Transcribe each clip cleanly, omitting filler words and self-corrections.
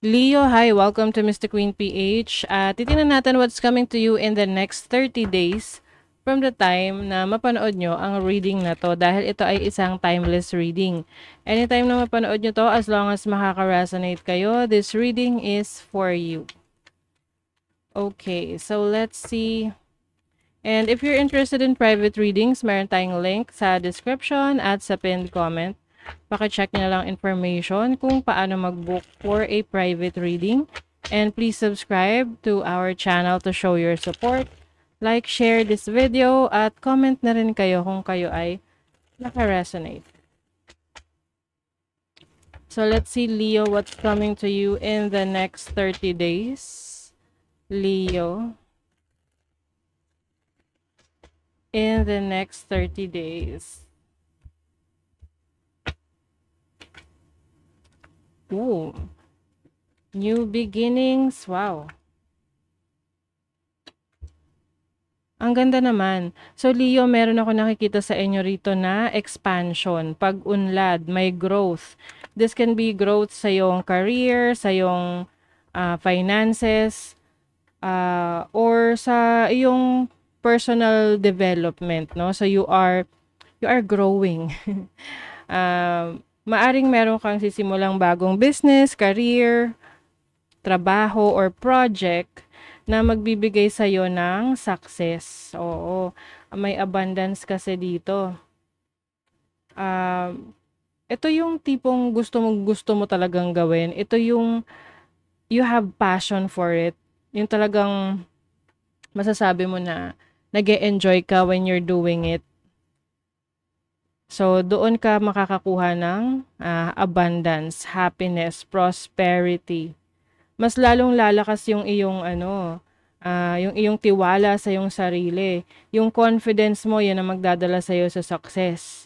Leo, hi, welcome to Mr. Queen PH. Titingnan natin what's coming to you in the next 30 days from the time na mapanood nyo ang reading na to dahil ito ay isang timeless reading. Anytime na mapanood nyo to, as long as makaka-resonate kayo, this reading is for you. Okay, so let's see. And if you're interested in private readings, meron tayong link sa description at sa pinned comment. Paki-check nyo lang information kung paano mag-book for a private reading. And please subscribe to our channel to show your support. Like, share this video, at comment na rin kayo kung kayo ay naka-resonate. So let's see, Leo, what's coming to you in the next 30 days. Leo. In the next 30 days. Ooh. New beginnings. Wow. Ang ganda naman. So, Leo, meron ako nakikita sa inyo rito na expansion, pag-unlad, may growth. This can be growth sa iyong career, sa iyong finances, or sa iyong personal development, no? So, you are growing. Maaring meron kang sisimulang bagong business, career, trabaho, or project na magbibigay sa'yo ng success. Oo, may abundance kasi dito. Ito yung tipong gusto mo talagang gawin. Ito yung you have passion for it. Yung talagang masasabi mo na nag-e-enjoy ka when you're doing it. So, doon ka makakakuha ng abundance, happiness, prosperity. Mas lalong lalakas yung iyong yung iyong tiwala sa iyong sarili. Yung confidence mo, yan ang magdadala sa iyo sa success.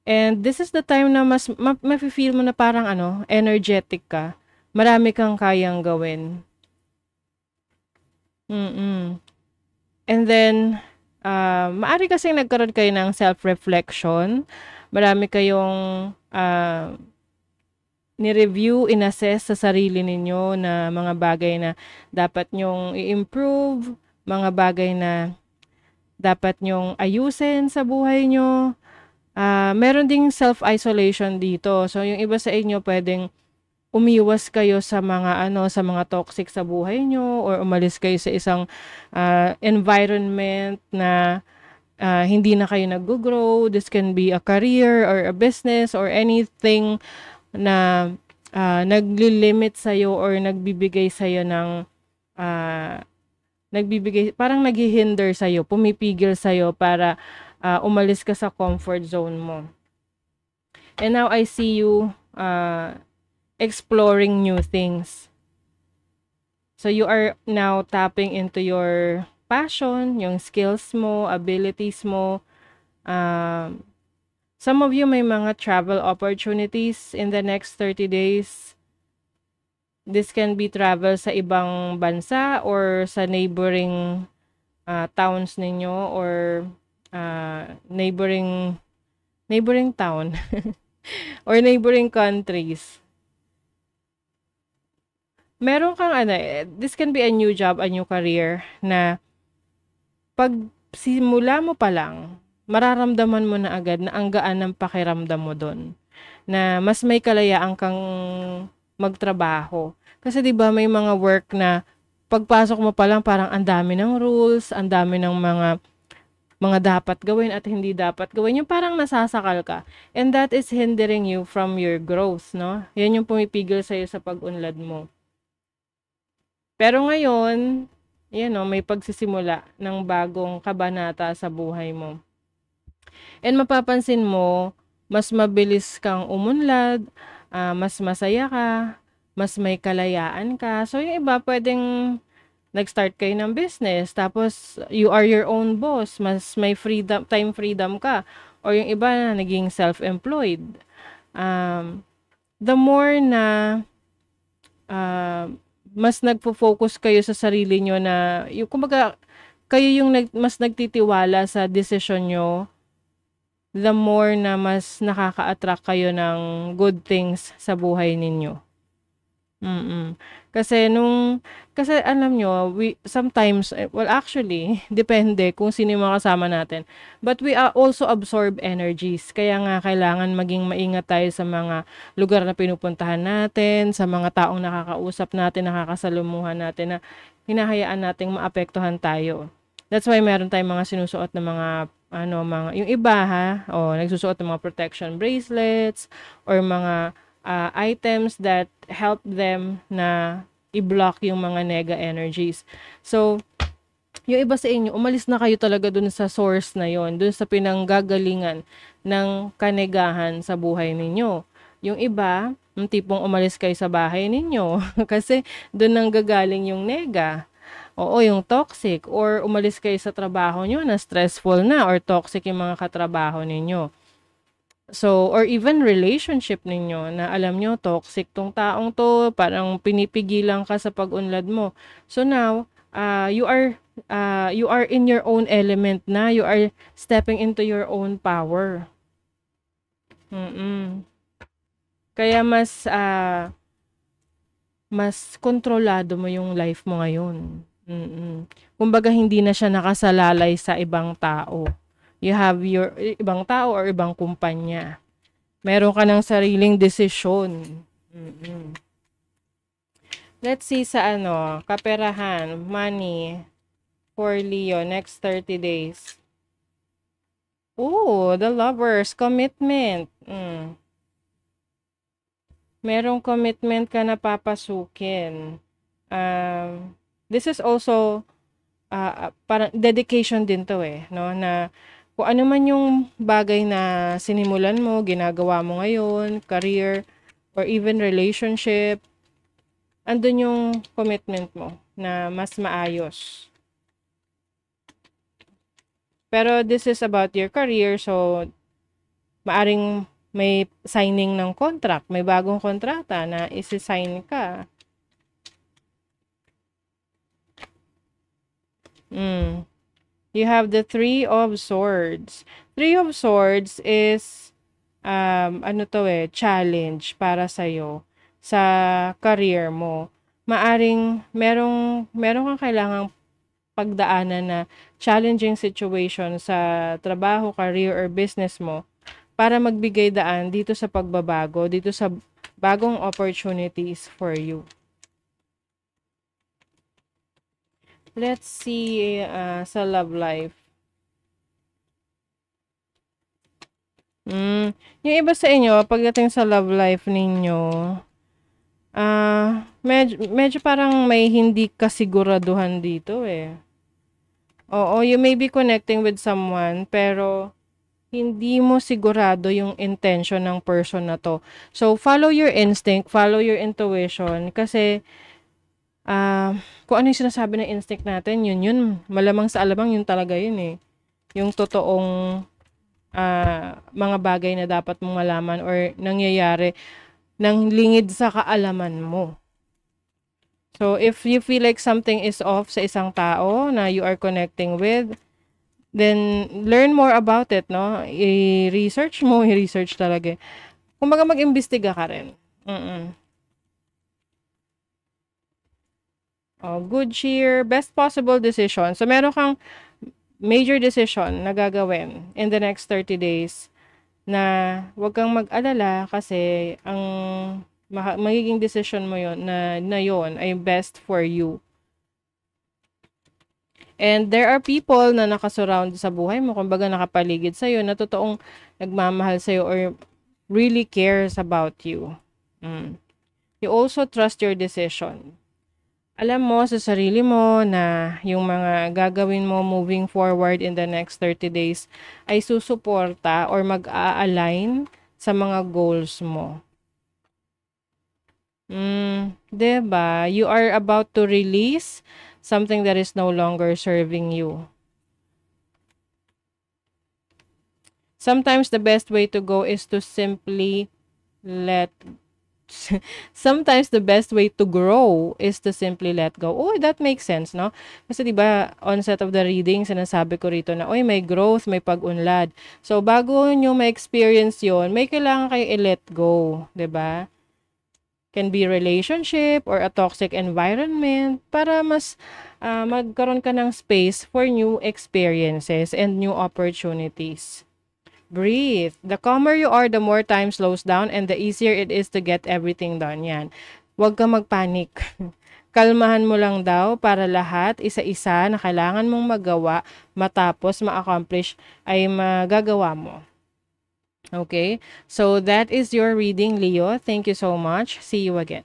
And this is the time na mas mafe-feel mo na parang energetic ka. Marami kang kayang gawin. And then, maari kasing nagkaroon kayo ng self-reflection. Marami kayong ni-review, in-assess sa sarili ninyo na mga bagay na dapat nyong i-improve, mga bagay na dapat nyong ayusin sa buhay nyo. Meron ding self-isolation dito. So, yung iba sa inyo pwedeng umiwas kayo sa mga toxic sa buhay nyo, or umalis kayo sa isang environment na hindi na kayo nag-grow. This can be a career or a business or anything na nagli-limit sa'yo or nagbibigay sa'yo ng parang naghihinder sa'yo, pumipigil sa'yo para umalis ka sa comfort zone mo. And now I see you exploring new things. So you are now tapping into your passion, yung skills mo, abilities mo. Some of you may mga travel opportunities in the next 30 days. This can be travel sa ibang bansa or sa neighboring towns ninyo, or neighboring town or neighboring countries. Meron kang this can be a new job, a new career na pag simula mo pa lang, mararamdaman mo na agad na ang gaan ng pakiramdam mo doon. Na mas may kalayaan kang magtrabaho. Kasi 'di ba may mga work na pagpasok mo pa lang parang ang dami ng rules, ang dami ng mga dapat gawin at hindi dapat gawin. Yung parang nasasakal ka. And that is hindering you from your growth, no? Yan yung pumipigil sa'yo sa pag-unlad mo. Pero ngayon, may pagsisimula ng bagong kabanata sa buhay mo. And mapapansin mo, mas mabilis kang umunlad, mas masaya ka, mas may kalayaan ka. So, yung iba pwedeng nag-start kayo ng business, tapos you are your own boss, mas may time freedom ka. Or yung iba naging self-employed. The more na mas nagfo-focus kayo sa sarili nyo na, kumbaga, kayo yung mas nagtitiwala sa desisyon nyo, the more na mas nakaka-attract kayo ng good things sa buhay ninyo. Mm. Kasi kasi alam nyo, sometimes, well actually, depende kung sino yung mga kasama natin. But we also absorb energies. Kaya nga kailangan maging maingat tayo sa mga lugar na pinupuntahan natin, sa mga taong nakakausap natin, nakakasalumuhan natin na hinahayaan nating maapektuhan tayo. That's why meron tayong mga sinusuot na yung iba ha, nagsusuot ng mga protection bracelets or mga items that help them na i-block yung mga nega energies. So, yung iba sa inyo, umalis na kayo talaga dun sa source na yon, dun sa pinanggagalingan ng kanegahan sa buhay ninyo. Yung iba, yung tipong umalis kayo sa bahay ninyo kasi dun nang gagaling yung nega. Oo, yung toxic, or umalis kayo sa trabaho nyo na stressful na or toxic yung mga katrabaho ninyo. So, or even relationship ninyo na alam nyo, toxic tong taong to, parang pinipigilan ka sa pag-unlad mo. So now, you are in your own element na, you are stepping into your own power. Mm-mm. Kaya mas kontrolado mo yung life mo ngayon. Mm-mm. Kumbaga, hindi na siya nakasalalay sa ibang tao. You have your ibang tao or ibang kumpanya. Meron ka ng sariling desisyon. Mm-mm. Let's see sa kaperahan, money, for Leo, next 30 days. Oh, the lovers, commitment. Merong commitment ka na papasukin. This is also parang dedication din to no, na kung ano man yung bagay na sinimulan mo, ginagawa mo ngayon, career, or even relationship, andun yung commitment mo na mas maayos. Pero this is about your career, so maaring may signing ng contract, may bagong kontrata na isi-sign ka. You have the Three of Swords. Three of Swords is challenge para sa'yo sa career mo. Maaring merong kang kailangang pagdaanan na challenging situation sa trabaho, career, or business mo para magbigay daan dito sa pagbabago, dito sa bagong opportunities for you. Let's see sa love life. Yung iba sa inyo, pagdating sa love life ninyo, medyo parang may hindi kasiguraduhan dito Oo, you may be connecting with someone, pero hindi mo sigurado yung intention ng person na to. So, follow your instinct, follow your intuition, kasi kung ano yung sinasabi ng instinct natin, yun, malamang sa alamang yun talaga yun yung totoong mga bagay na dapat mong malaman or nangyayari ng lingid sa kaalaman mo. So, if you feel like something is off sa isang tao na you are connecting with, then learn more about it, no? I-research talaga. Kumbaga mag-imbestiga ka rin. Good cheer, best possible decision. So, meron kang major decision na gagawin in the next 30 days na wag kang mag-alala kasi ang magiging decision mo yon na yon ay best for you. And there are people na nakasurround sa buhay mo, kumbaga nakapaligid sa'yo, na totoong nagmamahal sa'yo or really cares about you. You also trust your decision. Alam mo sa sarili mo na yung mga gagawin mo moving forward in the next 30 days ay susuporta or mag-a-align sa mga goals mo. Diba? You are about to release something that is no longer serving you. Sometimes the best way to go is to simply sometimes the best way to grow is to simply let go. Oh, that makes sense, no? Kasi diba, onset of the reading, sinasabi ko rito na, may growth, may pag-unlad. So, bago nyo ma-experience yon, may kailangan kayo i-let go, diba? Can be relationship or a toxic environment para mas magkaroon ka ng space for new experiences and new opportunities. Breathe. The calmer you are, the more time slows down and the easier it is to get everything done. Yan. Huwag ka magpanik. Kalmahan mo lang daw para lahat, isa-isa na kailangan mong magawa matapos ma-accomplish ay magagawa mo. Okay? So that is your reading, Leo. Thank you so much. See you again.